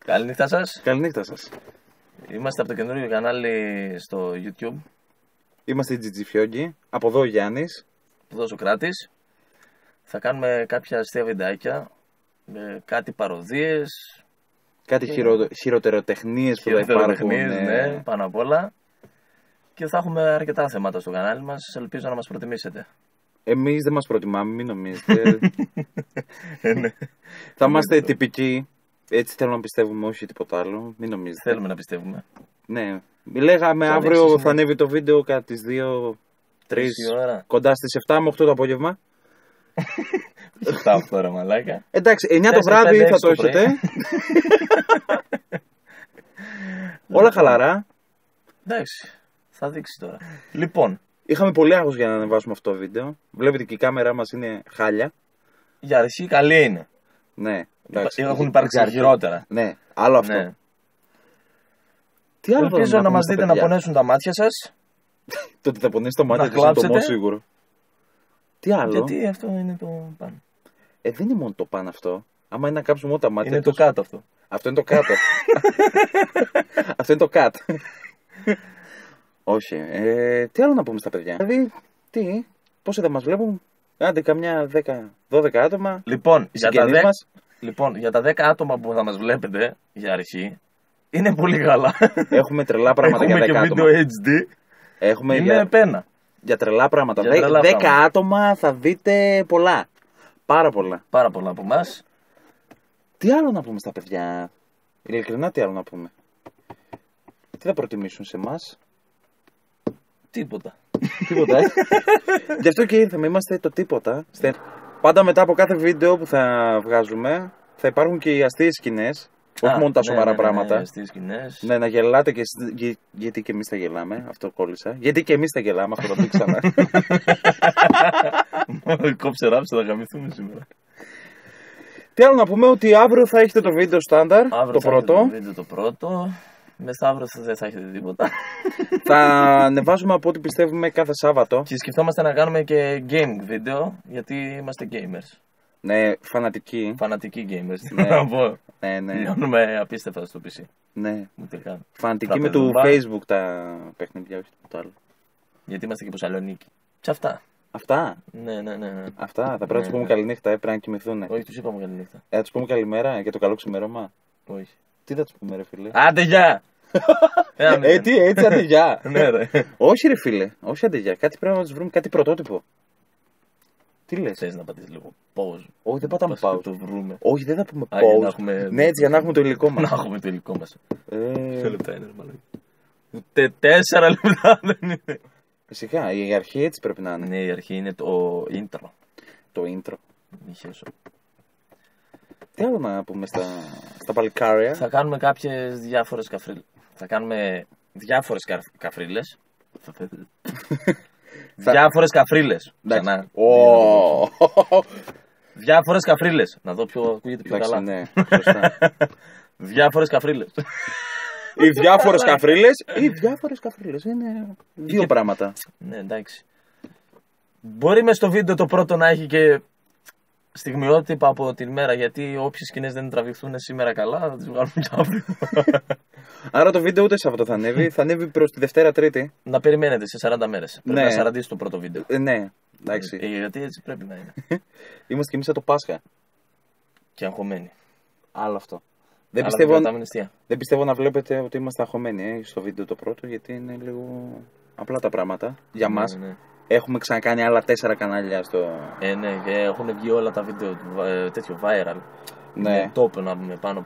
Καληνύχτα σας. Καληνύχτα σας. Είμαστε από το καινούριο κανάλι στο YouTube. Είμαστε οι Τζιτζιφιόγκοι. Από εδώ ο Γιάννης. Από εδώ ο Σοκράτης. Θα κάνουμε κάποια αστεία βιντεάκια. Κάτι παροδίες. Κάτι χειροτεροτεχνίες που θα υπάρχουν. Ναι, πάνω απ' όλα. Και θα έχουμε αρκετά θέματα στο κανάλι μας. Ελπίζω να μας προτιμήσετε. Εμείς δεν μας προτιμάμε, μην νομίζετε. Ναι. Θα είμαστε τυπικοί. Έτσι θέλω να πιστεύουμε, όχι τίποτα άλλο. Μην νομίζετε. Θέλουμε να πιστεύουμε. Ναι. Λέγαμε αύριο θα ανέβει το βίντεο κατά τις 2-3 κοντά στις 7 με 8 το απόγευμα. 7 ώρα μαλάκα. Εντάξει, 9 το βράδυ θα το έχετε. Όλα χαλαρά. Εντάξει, θα δείξει τώρα. Λοιπόν, είχαμε πολύ άγχος για να ανεβάσουμε αυτό το βίντεο. Βλέπετε και η κάμερά μας είναι χάλια. Για αρχή καλή είναι. Ναι. Έχουν υπάρξει χειρότερα. Ναι, άλλο αυτό. Ναι. Τι άλλο ελπίζω να μας δείτε να πονέσουν τα μάτια σας. Το ότι θα πονέσει το μάτι είναι το μόνο σίγουρο. Τι άλλο. Γιατί αυτό είναι το πάνω. Δεν είναι μόνο το πάνω αυτό. Άμα είναι να κάψουμε όλα τα μάτια. Είναι το κάτω αυτό. Αυτό είναι το κάτω. Αυτό είναι το κάτω. Όχι. Τι άλλο να πούμε στα παιδιά. Δηλαδή, πόσοι θα μας βλέπουν. Άντε καμιά 10-12 άτομα. Λοιπόν, για τα 10 άτομα που θα μας βλέπετε για αρχή, είναι πολύ καλά. Έχουμε τρελά πράγματα για 10 άτομα. Έχουμε και βίντεο HD. Έχουμε είναι πένα. Για τρελά πράγματα. 10 άτομα θα δείτε πολλά. Πάρα πολλά. Πάρα πολλά από εμάς. Τι άλλο να πούμε στα παιδιά. Ειλικρινά τι άλλο να πούμε. Τι θα προτιμήσουν σε εμάς. Τίποτα. Τίποτα. Γι' αυτό και ήρθαμε. Είμαστε το τίποτα. Πάντα μετά από κάθε βίντεο που θα βγάζουμε θα υπάρχουν και οι αστείες σκηνές. Όχι μόνο τα σοβαρά πράγματα. Ναι, αστείες σκηνές. Ναι, να γελάτε και γιατί και εμείς θα γελάμε. Αυτό κόλλησα. Γιατί και εμείς θα γελάμε. Αυτό το δείξαμε. Κόψε ράψε, θα γαμηθούμε σήμερα. Τι άλλο να πούμε, ότι αύριο θα έχετε το βίντεο στάνταρ. Το πρώτο. Το βίντεο το πρώτο. Μεθαύριο δεν θα έχετε τίποτα. Θα ανεβάζουμε από ό,τι πιστεύουμε κάθε Σάββατο. Και σκεφτόμαστε να κάνουμε και game βίντεο, γιατί είμαστε gamers. Ναι, φανατικοί. Φανατικοί gamers. Ναι. Ναι. Λιώνουμε απίστευτα στο PC. Ναι. Φανατικοί με του Facebook τα παιχνίδια, όχι τίποτα άλλο. Γιατί είμαστε και από Σαλονίκη. Σε αυτά. Αυτά. Ναι. Αυτά. Θα πρέπει να του πούμε καληνύχτα, πρέπει να κοιμηθούν. Όχι, του είπαμε καληνύχτα. Θα του πούμε καλημέρα για το καλό ξημέρωμα. Όχι. Τι θα του πούμε, ρε φίλε. Άντε γεια! Τι έτσι, άντε γεια. Ναι, ρε. Όχι, ρε φίλε. Όχι, άντε γεια. Κάτι πρέπει να του βρούμε, κάτι πρωτότυπο. Τι λες. Θες να πατήσεις λίγο pause. Όχι, δεν πατάμε pause. Το βρούμε. Όχι, δεν θα πούμε pause. Ναι, έτσι για να έχουμε το υλικό μας. Να έχουμε το υλικό μας. Ποιο λεπτά είναι, μάλλον. Ούτε 4 λεπτά δεν είναι. Φυσικά, η αρχή έτσι πρέπει να είναι. Ναι, η αρχή είναι το intro. Το intro. Μιχέσο. Τι άλλο να πούμε στα παλικάρια. Θα κάνουμε κάποιες διάφορες καφρίλες. Θα κάνουμε διάφορες καφρίλες. Διάφορες καφρίλες. Ξανά. Διάφορες καφρίλες. Να δω ποιο ακούγεται πιο καλά. Ναι, σωστά. Διάφορες καφρίλες. Οι διάφορες καφρίλες ή διάφορες καφρίλες. Είναι δύο πράγματα. Ναι, εντάξει. Μπορεί μες στο βίντεο το πρώτο να έχει και στιγμιότυπα από την μέρα, γιατί όποιες σκηνές δεν τραβηχθούν σήμερα καλά θα τις βγάλουμε και αύριο. Άρα το βίντεο ούτε Σάββατο θα ανέβει, θα ανέβει προς τη Δευτέρα Τρίτη. Να περιμένετε σε 40 μέρες. Πρέπει να σαραντήσει το πρώτο βίντεο. Ναι, εντάξει. Γιατί έτσι πρέπει να είναι. Είμαστε κι εμείς το Πάσχα. Και αγχωμένοι. Άλλο αυτό. Δεν πιστεύω να βλέπετε ότι είμαστε αγχωμένοι στο βίντεο το πρώτο, γιατί είναι λίγο απλά τα πράγματα για μας. Ναι. Έχουμε ξανακάνει άλλα 4 κανάλια στο. Ναι, και έχουν βγει όλα τα βίντεο τέτοιο viral. Ναι. Top να πούμε πάνω.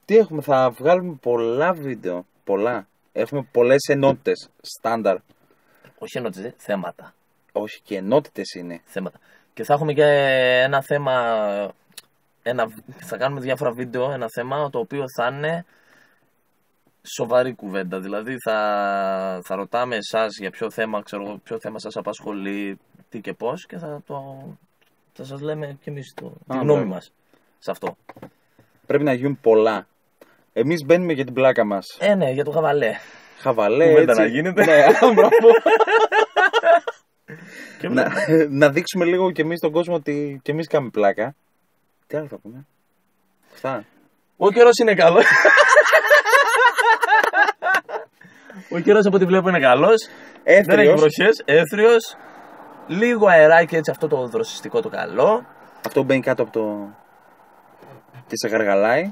Τι έχουμε, θα βγάλουμε πολλά βίντεο. Πολλά. Έχουμε πολλές ενότητες. Στάνταρ. Όχι ενότητες, θέματα. Όχι, και ενότητες είναι. Θέματα. Και θα έχουμε και ένα θέμα. Θα κάνουμε διάφορα βίντεο, ένα θέμα το οποίο θα είναι σοβαρή κουβέντα. Δηλαδή θα ρωτάμε εσάς για ποιο θέμα, ποιο θέμα σας απασχολεί, τι και πώς, και θα σας λέμε και εμείς τη γνώμη μας σε αυτό. Πρέπει να γίνουν πολλά. Εμείς μπαίνουμε για την πλάκα μας. Ναι, για το χαβαλέ. Χαβαλέ, κουβέντα έτσι. Να γίνεται. Ναι, μπράβο. να δείξουμε λίγο και εμείς στον κόσμο ότι και εμείς κάνουμε πλάκα. Τι άλλο θα πούμε. Αυτά. Ο καιρός είναι καλός. Ο καιρός από ό,τι βλέπω είναι καλός. Δεν έχει βροχές, έθριος. Λίγο αεράκι έτσι, αυτό το δροσιστικό το καλό. Αυτό μπαίνει κάτω από το... και σε γαργαλάει.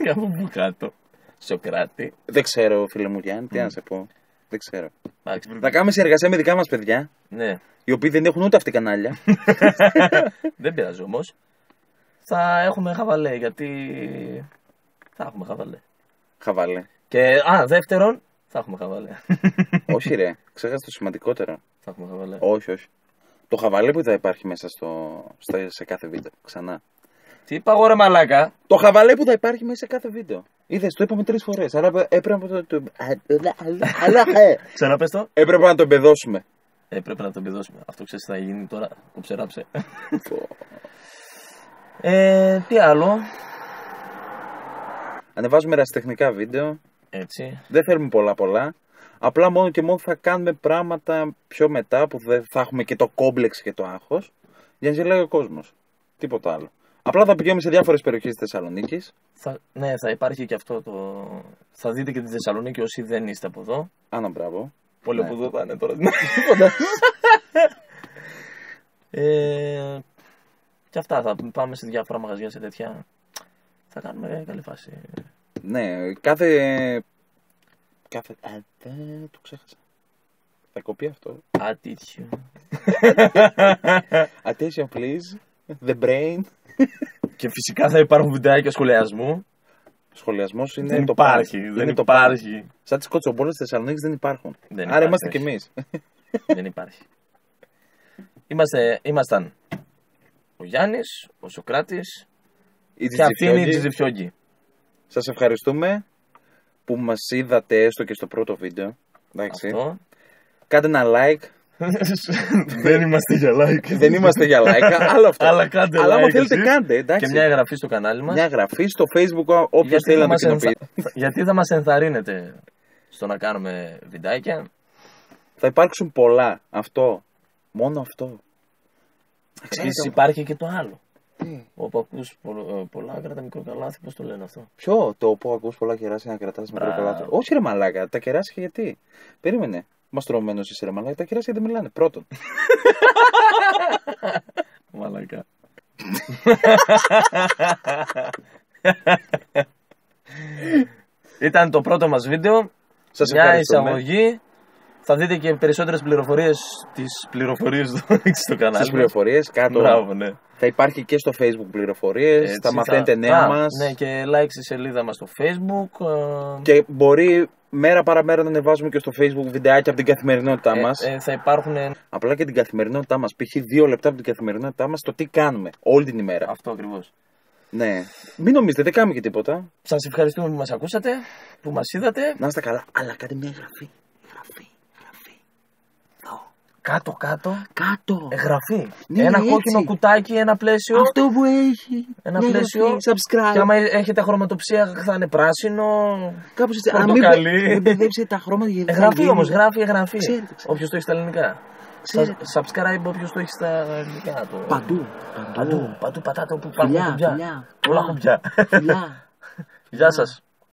Από πού κάτω. Σοκράτη. Δεν ξέρω, φίλε μου Γιάννη, τι να σε πω. Δεν ξέρω. Θα κάνουμε συνεργασία με δικά μας παιδιά. Ναι. Οι οποίοι δεν έχουν ούτε αυτοί κανάλια. Δεν πειράζει όμως. Θα έχουμε χαβαλέ, γιατί θα έχουμε χαβαλέ. Χαβαλέ. Και δεύτερον, θα έχουμε χαβαλέ. Όχι ρε, ξέχασε το σημαντικότερο. Θα έχουμε χαβαλέ. Όχι, όχι. Το χαβαλέ που θα υπάρχει μέσα σε κάθε βίντεο. Ξανά. Τι είπα εγώ ρε μαλάκα. Το χαβαλέ που θα υπάρχει μέσα σε κάθε βίντεο. Είδες, το είπαμε 3 φορές. Άρα έπρεπε να το... Ξαναπες το. Έπρεπε να το εμπεδώσουμε. Έπρεπε να το εμπεδώσουμε. Αυτό ξέρεις τι θα γίνει τώρα. Κοψεράψε. Τι άλλο. Ανεβάζουμε ερασιτεχνικά βίντεο. Έτσι. Δεν θέλουμε πολλά. Απλά μόνο και μόνο θα κάνουμε πράγματα πιο μετά που δεν θα έχουμε και το κόμπλεξ και το άγχος. Για να ζηλάει ο κόσμος. Τίποτα άλλο. Απλά θα πηγαίνουμε σε διάφορες περιοχές της Θεσσαλονίκης. Ναι, θα υπάρχει και αυτό το. Θα δείτε και τη Θεσσαλονίκη όσοι δεν είστε από εδώ. Άνα, μπράβο. Πολύ από εδώ θα είναι τώρα. Και αυτά, θα πάμε σε διάφορα μαγαζιά σε τέτοια. Θα κάνουμε καλή φάση. Ναι, κάθε... το ξέχασα. Θα κοπεί αυτό. Attention please. The brain. Και φυσικά θα υπάρχουν βιντεάκια σχολιασμού. Σχολιασμός είναι δεν το υπάρχει. πάρτι. Δεν υπάρχει. Σαν τις κοτσομπόλες της Θεσσαλονίκης δεν υπάρχουν. Δεν Άρα υπάρχει, είμαστε κι εμείς. Δεν υπάρχει. Ήμασταν ο Γιάννης, ο Σοκράτης και αυτή είναι η Τζιζιφιόγκη. Σας ευχαριστούμε που μας είδατε έστω και στο πρώτο βίντεο. Εντάξει. Αυτό. Κάντε ένα like. Δεν είμαστε για like. Δεν είμαστε για like. Άλλο αυτό. Αλλά κάντε Αλλά like. αν θέλετε κάντε. Εντάξει. Και μια εγγραφή στο κανάλι μας. Μια εγγραφή στο Facebook όποιος θέλει να το κοινοποιεί. Γιατί θα μας ενθαρρύνετε στο να κάνουμε βιντεάκια. Θα υπάρξουν πολλά. Αυτό. Μόνο αυτό. Επίσης υπάρχει και το άλλο. Όπου ακούς πολλά κράτα μικρό καλάθι, πώς το λένε αυτό. Ποιο? Το που ακούς πολλά κεράσια να κρατάς μικρό καλάθι. Όχι ρε μαλάκα, τα κεράσια γιατί. Περίμενε. Μαστρωμένος είσαι ρε μαλάκα, τα κεράσια δεν μιλάνε. Πρώτον. Μαλάκα. Ήταν το πρώτο μας βίντεο. Μια εισαγωγή. Θα δείτε και περισσότερες πληροφορίες στις πληροφορίες στο κανάλι. Στις πληροφορίες κάτω. Μπράβο, ναι. Θα υπάρχει και στο Facebook πληροφορίες. Έτσι, θα μαθαίνετε νέα μας. Ναι, και like στη σελίδα μας στο Facebook. Και μπορεί μέρα παραμέρα να ανεβάζουμε και στο Facebook βιντεάκια από την καθημερινότητά μας. Θα υπάρχουν. Απλά και την καθημερινότητά μας. Π.χ. 2 λεπτά από την καθημερινότητά μας το τι κάνουμε όλη την ημέρα. Αυτό ακριβώς. Ναι. Μην νομίζετε, δεν κάνουμε και τίποτα. Σας ευχαριστούμε που μας ακούσατε, που μας είδατε. Να είστε καλά. Αλλά κάντε μια εγγραφή. Κάτω. Εγγραφή. Ναι, ένα κόκκινο κουτάκι, ένα πλαίσιο. Αυτό που έχει. Ένα πλαίσιο. Subscribe. Και άμα έχετε χρωματοψία θα είναι πράσινο. Κάπως έτσι. Πορτοκαλί. Μην μπερδέψετε τα χρώματα για εγγραφή όμως, εγγραφή. Ξέρετε. Όποιος το έχει στα ελληνικά. Subscribe όποιος το έχει στα ελληνικά. Παντού. Πατάτε όπου υπάρχουν κουμπιά. Όλα κουμπιά. Γεια σας.